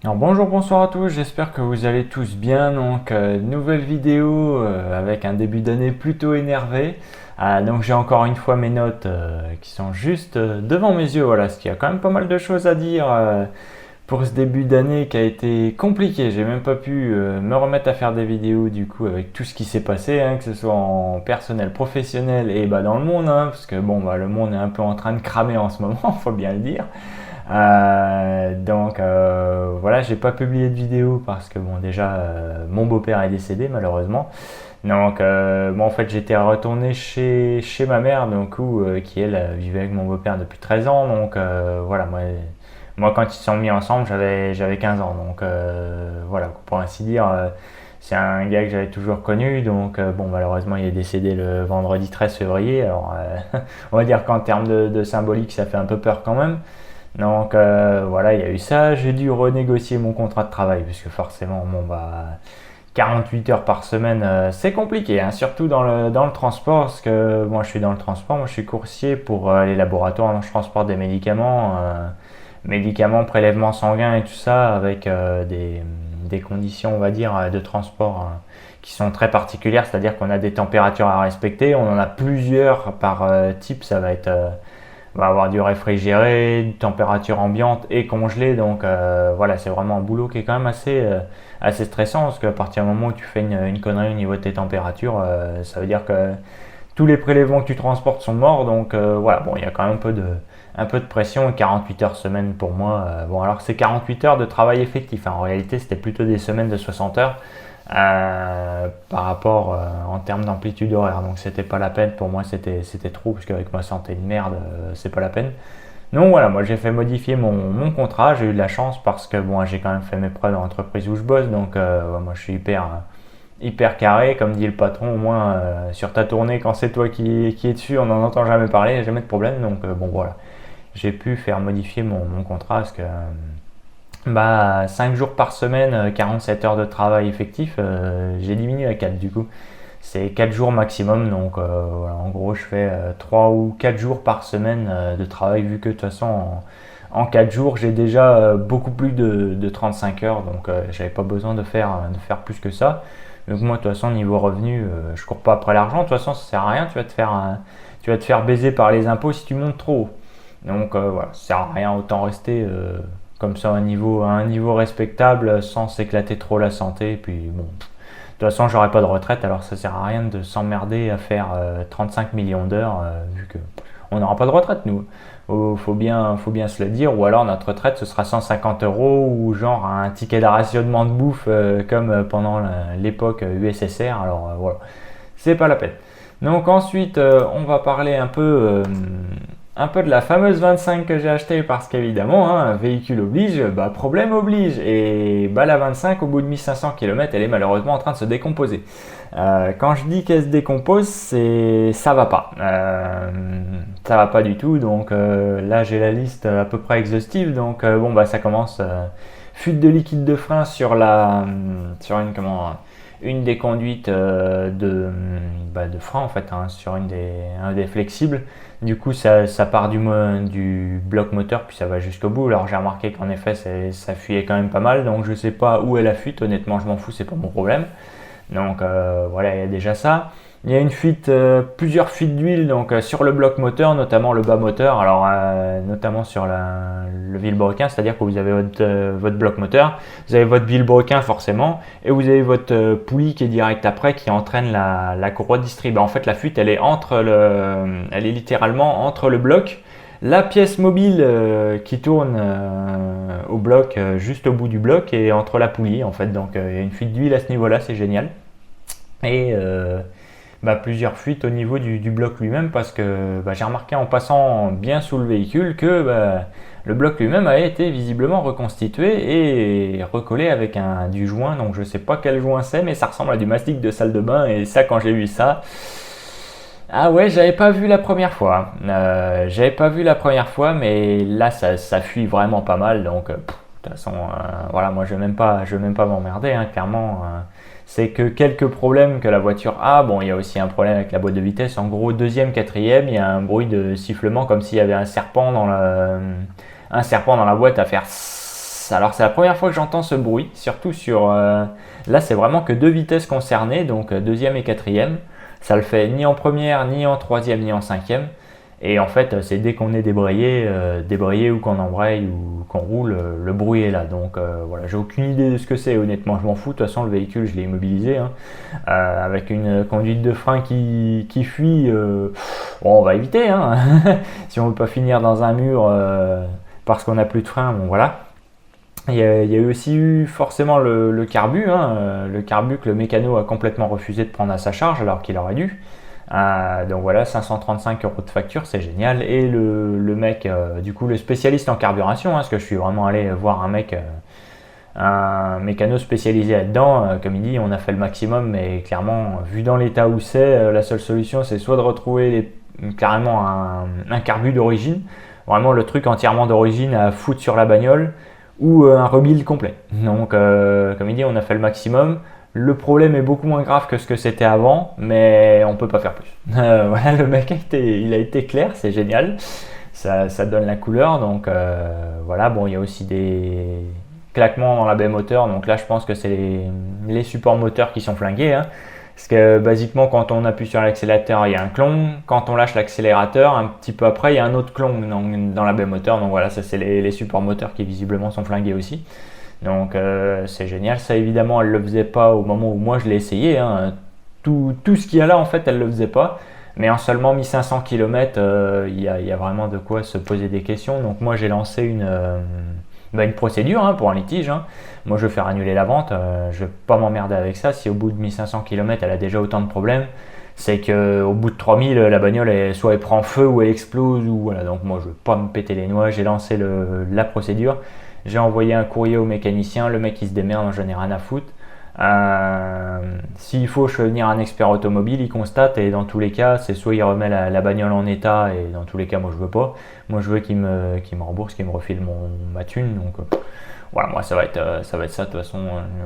Alors bonjour, bonsoir à tous, j'espère que vous allez tous bien. Donc nouvelle vidéo avec un début d'année plutôt énervé. Donc j'ai encore une fois mes notes qui sont juste devant mes yeux. Voilà, ce qui a quand même pas mal de choses à dire pour ce début d'année qui a été compliqué. J'ai même pas pu me remettre à faire des vidéos du coup avec tout ce qui s'est passé, hein, que ce soit en personnel, professionnel et bah, dans le monde, hein, parce que bon bah, le monde est un peu en train de cramer en ce moment, faut bien le dire. Voilà, j'ai pas publié de vidéo parce que bon déjà mon beau-père est décédé malheureusement. Donc bon, en fait j'étais retourné chez ma mère donc qui elle vivait avec mon beau-père depuis 13 ans. Donc voilà, moi quand ils se sont mis ensemble j'avais 15 ans. Donc voilà, pour ainsi dire c'est un gars que j'avais toujours connu. Donc bon, malheureusement il est décédé le vendredi 13 février. Alors on va dire qu'en termes de symbolique ça fait un peu peur quand même. Donc voilà, il y a eu ça. J'ai dû renégocier mon contrat de travail puisque forcément, bon bah 48 heures par semaine, c'est compliqué, hein, surtout dans le transport, parce que moi je suis dans le transport, moi je suis coursier pour les laboratoires, donc je transporte des médicaments, prélèvements sanguins et tout ça, avec des conditions, on va dire, de transport qui sont très particulières, c'est-à-dire qu'on a des températures à respecter, on en a plusieurs par type, ça va être on va avoir du réfrigéré, une température ambiante et congelé. Donc voilà, c'est vraiment un boulot qui est quand même assez stressant parce qu'à partir du moment où tu fais une connerie au niveau de tes températures, ça veut dire que tous les prélèvements que tu transportes sont morts. Donc voilà, bon, il y a quand même un peu de pression. 48 heures semaine pour moi. Bon, alors c'est 48 heures de travail effectif, hein. En réalité, c'était plutôt des semaines de 60 heures par rapport en termes d'amplitude horaire. Donc c'était pas la peine pour moi, c'était trop parce qu'avec ma santé de merde, c'est pas la peine. Donc voilà, moi j'ai fait modifier mon contrat. J'ai eu de la chance parce que bon, j'ai quand même fait mes preuves dans l'entreprise où je bosse. Donc moi je suis hyper carré, comme dit le patron. Au moins sur ta tournée, quand c'est toi qui est dessus, on n'en entend jamais parler, il n'y a jamais de problème. Donc bon voilà, j'ai pu faire modifier mon contrat parce que bah, 5 jours par semaine, 47 heures de travail effectif, j'ai diminué à 4 du coup. C'est 4 jours maximum, donc voilà, en gros je fais 3 ou 4 jours par semaine de travail, vu que de toute façon en 4 jours j'ai déjà beaucoup plus de 35 heures, donc j'avais pas besoin de faire plus que ça. Donc moi de toute façon niveau revenu, je cours pas après l'argent, de toute façon ça sert à rien, tu vas te faire baiser par les impôts si tu montes trop haut. Donc voilà, ça sert à rien, autant rester comme ça à un niveau respectable sans s'éclater trop la santé. Et puis bon, de toute façon j'aurai pas de retraite, alors ça sert à rien de s'emmerder à faire 35 millions d'heures vu que on n'aura pas de retraite nous. Faut bien se le dire, ou alors notre retraite ce sera 150 euros ou genre un ticket de rationnement de bouffe comme pendant l'époque USSR. Alors voilà, c'est pas la peine. Donc ensuite, on va parler un peu de la fameuse 25 que j'ai achetée parce qu'évidemment, hein, véhicule oblige, bah, problème oblige. Et bah, la 25, au bout de 1500 km, elle est malheureusement en train de se décomposer. Quand je dis qu'elle se décompose, ça va pas. Ça va pas du tout. Donc là, j'ai la liste à peu près exhaustive. Donc bon, bah, ça commence. Fuite de liquide de frein sur une des conduites de frein en fait, hein, sur un des flexibles. Du coup ça part du bloc moteur puis ça va jusqu'au bout. Alors j'ai remarqué qu'en effet ça fuyait quand même pas mal, donc je sais pas où est la fuite, honnêtement je m'en fous, c'est pas mon problème. Donc voilà, il y a déjà ça. Il y a plusieurs fuites d'huile donc sur le bloc moteur, notamment le bas moteur. Alors notamment sur le vilebrequin, c'est-à-dire que vous avez votre bloc moteur, vous avez votre vilebrequin forcément, et vous avez votre poulie qui est direct après qui entraîne la courroie de distrib. En fait, la fuite elle est littéralement entre le bloc, la pièce mobile qui tourne au bloc, juste au bout du bloc, et entre la poulie en fait. Donc il y a une fuite d'huile à ce niveau-là, c'est génial. Et plusieurs fuites au niveau du bloc lui-même parce que j'ai remarqué en passant bien sous le véhicule que le bloc lui-même a été visiblement reconstitué et recollé avec du joint. Donc je sais pas quel joint c'est, mais ça ressemble à du mastic de salle de bain. Et ça, quand j'ai vu ça, ah ouais, j'avais pas vu la première fois. J'avais pas vu la première fois, mais là ça fuit vraiment pas mal. Donc de toute façon, voilà, moi je vais même pas m'emmerder, hein, clairement. C'est que quelques problèmes que la voiture a. Bon, il y a aussi un problème avec la boîte de vitesse. En gros, deuxième, quatrième, il y a un bruit de sifflement comme s'il y avait un serpent dans la boîte à faire. Alors c'est la première fois que j'entends ce bruit, surtout sur... là c'est vraiment que deux vitesses concernées, donc deuxième et quatrième. Ça le fait ni en première, ni en troisième, ni en cinquième. Et en fait c'est dès qu'on est débrayé ou qu'on embraye ou qu'on roule, le bruit est là. Donc voilà, j'ai aucune idée de ce que c'est, honnêtement je m'en fous. De toute façon le véhicule je l'ai immobilisé, hein. Avec une conduite de frein qui fuit, bon on va éviter, hein. Si on veut pas finir dans un mur parce qu'on n'a plus de frein, bon voilà. Il y a aussi eu forcément le carbu, hein, le carbu que le mécano a complètement refusé de prendre à sa charge alors qu'il aurait dû. Donc voilà, 535 euros de facture, c'est génial. Et le mec, du coup le spécialiste en carburation, hein, parce que je suis vraiment allé voir un mécano spécialisé là-dedans, comme il dit, on a fait le maximum, mais clairement, vu dans l'état où c'est, la seule solution c'est soit de retrouver carrément un carbu d'origine, vraiment le truc entièrement d'origine à foutre sur la bagnole, ou un rebuild complet. Donc, comme il dit, on a fait le maximum. Le problème est beaucoup moins grave que ce que c'était avant, mais on peut pas faire plus. Voilà, le mec il a été clair, c'est génial. Ça donne la couleur. Donc voilà, bon, il y a aussi des claquements dans la baie moteur. Donc là, je pense que c'est les supports moteurs qui sont flingués, hein. Parce que basiquement, quand on appuie sur l'accélérateur, il y a un clong. Quand on lâche l'accélérateur, un petit peu après, il y a un autre clong dans la baie moteur. Donc voilà, ça c'est les supports moteurs qui visiblement sont flingués aussi. Donc c'est génial. Ça évidemment, elle ne le faisait pas au moment où moi je l'ai essayé, hein. Tout ce qu'il y a là, en fait, elle ne le faisait pas. Mais en seulement 1500 km, il y a vraiment de quoi se poser des questions. Donc moi j'ai lancé une procédure, hein, pour un litige, hein. Moi je vais faire annuler la vente, je vais pas m'emmerder avec ça. Si au bout de 1500 km elle a déjà autant de problèmes, c'est qu'au bout de 3000 la bagnole soit elle prend feu ou elle explose, ou voilà. Donc moi je vais pas me péter les noix, j'ai lancé la procédure, j'ai envoyé un courrier au mécanicien, le mec il se démerde, j'en ai rien à foutre. S'il faut, je fais venir un expert automobile, il constate, et dans tous les cas, c'est soit il remet la bagnole en état, et dans tous les cas, moi je veux pas. Moi je veux qu'il me rembourse, qu'il me refile ma thune. Donc voilà, moi ça va être ça. De toute façon,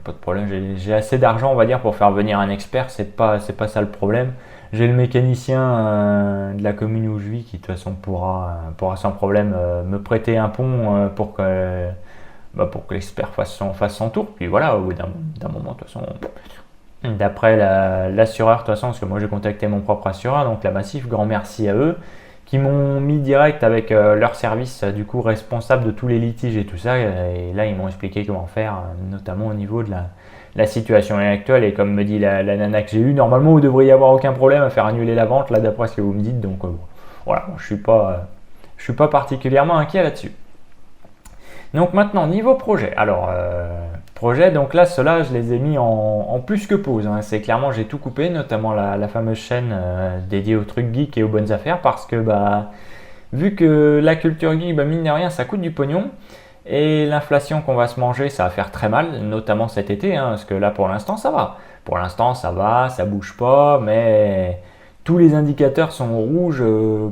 pas de problème. J'ai assez d'argent, on va dire, pour faire venir un expert. C'est pas ça le problème. J'ai le mécanicien de la commune où je vis qui de toute façon pourra sans problème me prêter un pont pour que l'expert fasse son tour. Puis voilà, au bout d'un moment, de toute façon, d'après l'assureur, de toute façon, parce que moi j'ai contacté mon propre assureur, donc la Massif, grand merci à eux, qui m'ont mis direct avec leur service, du coup responsable de tous les litiges et tout ça. Et là, ils m'ont expliqué comment faire, notamment au niveau de la situation actuelle. Et comme me dit la nana que j'ai eue, normalement, vous devriez avoir aucun problème à faire annuler la vente, là, d'après ce que vous me dites. Donc voilà, je suis pas particulièrement inquiet là-dessus. Donc maintenant, niveau projet. Alors, projet, donc là, ceux-là, je les ai mis en plus que pause, hein. C'est clairement, j'ai tout coupé, notamment la fameuse chaîne dédiée aux trucs geeks et aux bonnes affaires, parce que, vu que la culture geek, mine de rien, ça coûte du pognon, et l'inflation qu'on va se manger, ça va faire très mal, notamment cet été, hein, parce que là, pour l'instant, ça va. Pour l'instant, ça va, ça bouge pas, mais tous les indicateurs sont rouges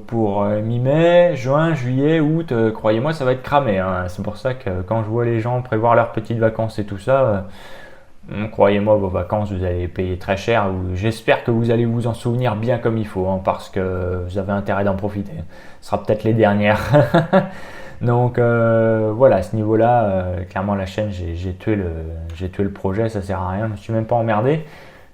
pour mi-mai, juin, juillet, août. Croyez-moi, ça va être cramé, hein. C'est pour ça que quand je vois les gens prévoir leurs petites vacances et tout ça, croyez-moi, vos vacances, vous allez les payer très cher. J'espère que vous allez vous en souvenir bien comme il faut, hein, parce que vous avez intérêt d'en profiter. Ce sera peut-être les dernières. Donc voilà, à ce niveau-là, clairement la chaîne, j'ai tué le projet, ça sert à rien. Je me suis même pas emmerdé.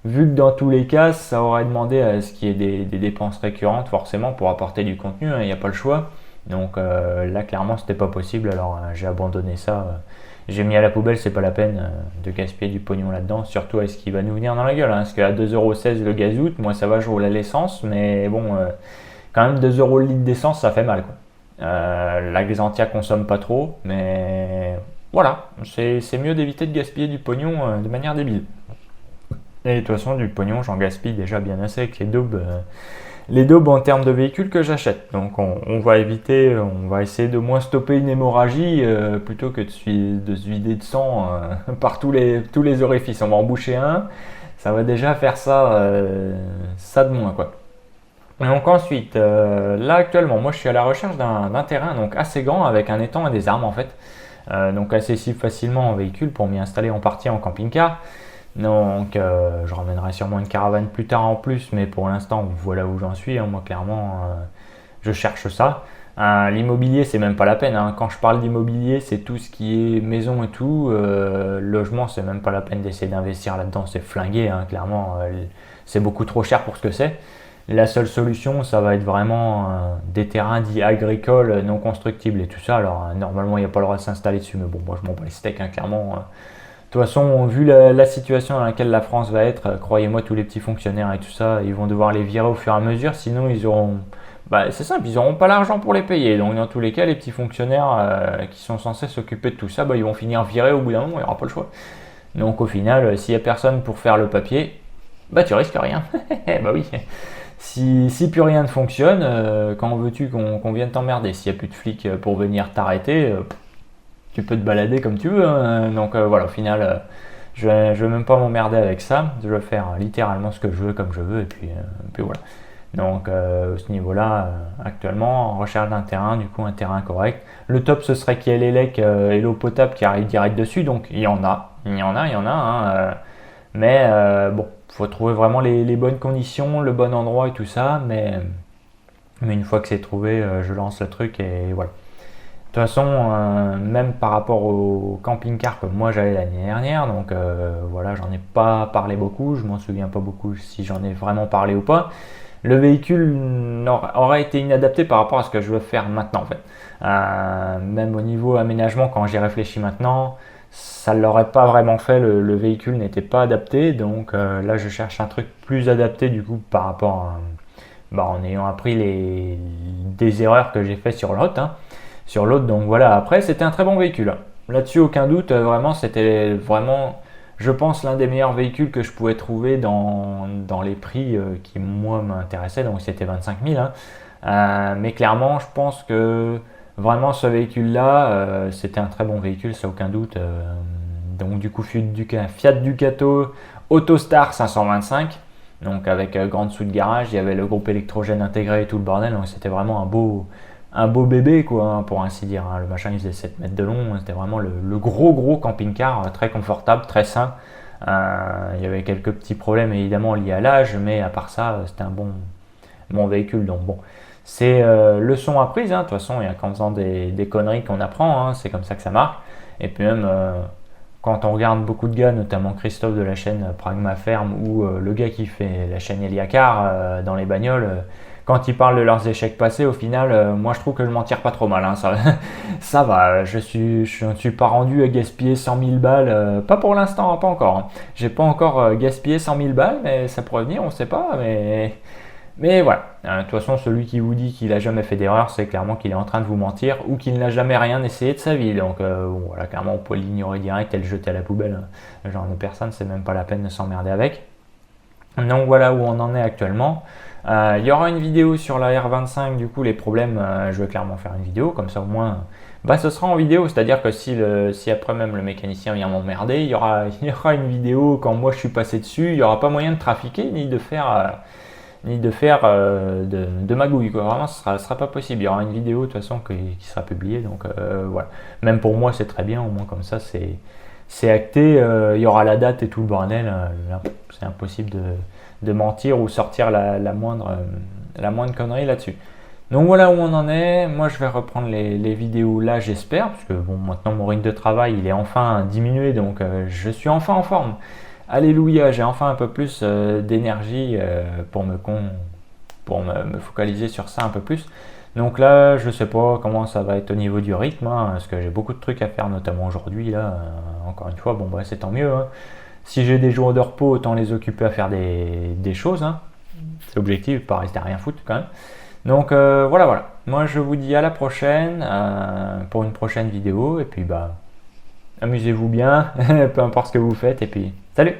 Vu que dans tous les cas, ça aurait demandé à ce qu'il y ait des dépenses récurrentes forcément pour apporter du contenu, hein, il n'y a pas le choix. Donc là, clairement, c'était pas possible, alors j'ai abandonné ça. J'ai mis à la poubelle, c'est pas la peine de gaspiller du pognon là-dedans, surtout à ce qui va nous venir dans la gueule, hein, parce qu'à 2,16€ le gazout, moi ça va, je roule à l'essence, mais bon, quand même 2€ le litre d'essence, ça fait mal, quoi. La Xantia consomme pas trop, mais voilà, c'est mieux d'éviter de gaspiller du pognon de manière débile. Et de toute façon, du pognon, j'en gaspille déjà bien assez avec les daubes en termes de véhicules que j'achète. Donc on va essayer de moins stopper une hémorragie plutôt que de se vider de sang par tous les orifices. On va en boucher un, ça va déjà faire ça de moins, quoi. Et donc ensuite, là actuellement, moi je suis à la recherche d'un terrain donc assez grand avec un étang et des arbres en fait. Donc accessible facilement en véhicule pour m'y installer en partie en camping-car. Donc je ramènerai sûrement une caravane plus tard en plus, mais pour l'instant voilà où j'en suis, hein. Moi clairement je cherche ça. L'immobilier, c'est même pas la peine, hein. Quand je parle d'immobilier, c'est tout ce qui est maison et tout. Logement, c'est même pas la peine d'essayer d'investir là-dedans, c'est flingué, hein, clairement. C'est beaucoup trop cher pour ce que c'est. La seule solution, ça va être vraiment des terrains dits agricoles non constructibles et tout ça. Alors, normalement, il n'y a pas le droit de s'installer dessus, mais bon, moi, je m'en bats les steaks, hein, clairement. De toute façon, vu la situation dans laquelle la France va être, croyez-moi, tous les petits fonctionnaires et tout ça, ils vont devoir les virer au fur et à mesure, sinon ils auront. Bah, c'est simple, ils n'auront pas l'argent pour les payer. Donc, dans tous les cas, les petits fonctionnaires qui sont censés s'occuper de tout ça, bah, ils vont finir virés au bout d'un moment, il n'y aura pas le choix. Donc, au final, s'il n'y a personne pour faire le papier, bah, tu risques rien. Bah oui. Si plus rien ne fonctionne, quand veux-tu qu'on vienne t'emmerder? S'il n'y a plus de flics pour venir t'arrêter, tu peux te balader comme tu veux, hein. Donc voilà, au final, je vais même pas m'emmerder avec ça. Je vais faire littéralement ce que je veux, comme je veux, et puis voilà. Donc à ce niveau-là, actuellement, en recherche d'un terrain, du coup un terrain correct. Le top, ce serait qu'il y ait les lecs et l'eau potable qui arrivent direct dessus. Donc il y en a, hein, mais bon, faut trouver vraiment les bonnes conditions, le bon endroit et tout ça. Mais une fois que c'est trouvé, je lance le truc et voilà. De toute façon, même par rapport au camping-car que moi j'avais l'année dernière, donc voilà, j'en ai pas parlé beaucoup, je m'en souviens pas beaucoup si j'en ai vraiment parlé ou pas. Le véhicule aurait été inadapté par rapport à ce que je veux faire maintenant en fait. Même au niveau aménagement, quand j'y réfléchis maintenant, ça ne l'aurait pas vraiment fait, le véhicule n'était pas adapté, donc là je cherche un truc plus adapté du coup par rapport à, bah, en ayant appris des erreurs que j'ai fait sur l'autre, hein. Sur l'autre, donc voilà, après c'était un très bon véhicule. Là-dessus, aucun doute, vraiment, c'était vraiment, je pense, l'un des meilleurs véhicules que je pouvais trouver dans les prix qui, moi, m'intéressaient, donc c'était 25 000, hein. Mais clairement, je pense que vraiment ce véhicule-là, c'était un très bon véhicule, ça aucun doute. Donc du coup, Fiat Ducato Autostar 525, donc avec grande soute de garage, il y avait le groupe électrogène intégré et tout le bordel, donc c'était vraiment un beau bébé, quoi, hein, pour ainsi dire, hein. Le machin, il faisait 7 mètres de long, c'était vraiment le gros camping-car, très confortable, très sain. Il y avait quelques petits problèmes évidemment liés à l'âge, mais à part ça, c'était un bon véhicule. Donc bon, c'est leçon apprise, hein. De toute façon, il y a qu'en faisant des conneries qu'on apprend, hein. C'est comme ça que ça marche. Et puis même, quand on regarde beaucoup de gars, notamment Christophe de la chaîne Pragma Ferme ou le gars qui fait la chaîne Eliacar dans les bagnoles, quand ils parlent de leurs échecs passés, au final, moi je trouve que je m'en tire pas trop mal, hein. Ça va, je ne suis pas rendu à gaspiller 100 000 balles, pas pour l'instant, hein, pas encore, hein. J'ai pas encore gaspillé 100 000 balles, mais ça pourrait venir, on sait pas, mais voilà. De toute façon, celui qui vous dit qu'il a jamais fait d'erreur, c'est clairement qu'il est en train de vous mentir ou qu'il n'a jamais rien essayé de sa vie. Donc bon, voilà, clairement, on peut l'ignorer direct et le jeter à la poubelle, hein. Genre de personne, c'est même pas la peine de s'emmerder avec. Donc voilà où on en est actuellement. Il y aura une vidéo sur la R25, du coup les problèmes, je vais clairement faire une vidéo, comme ça au moins, bah ce sera en vidéo, c'est-à-dire que si après même le mécanicien vient m'emmerder, il y aura une vidéo quand moi je suis passé dessus, il n'y aura pas moyen de trafiquer ni de faire de magouille, quoi. Vraiment ce sera pas possible, il y aura une vidéo de toute façon qui sera publiée, donc voilà. Même pour moi c'est très bien, au moins comme ça c'est acté, il y aura la date et tout le bordel, là, c'est impossible de mentir ou sortir la moindre connerie là-dessus. Donc voilà où on en est. Moi je vais reprendre les vidéos là, j'espère, parce que bon, maintenant mon rythme de travail il est enfin diminué, donc je suis enfin en forme. Alléluia, j'ai enfin un peu plus d'énergie pour me focaliser sur ça un peu plus. Donc là, je sais pas comment ça va être au niveau du rythme, hein, parce que j'ai beaucoup de trucs à faire, notamment aujourd'hui là. Encore une fois, bon bah c'est tant mieux, hein. Si j'ai des jours de repos, autant les occuper à faire des choses, hein. C'est l'objectif, pas rester à rien foutre quand même. Donc voilà. Moi je vous dis à la prochaine pour une prochaine vidéo, et puis bah amusez-vous bien, peu importe ce que vous faites, et puis salut!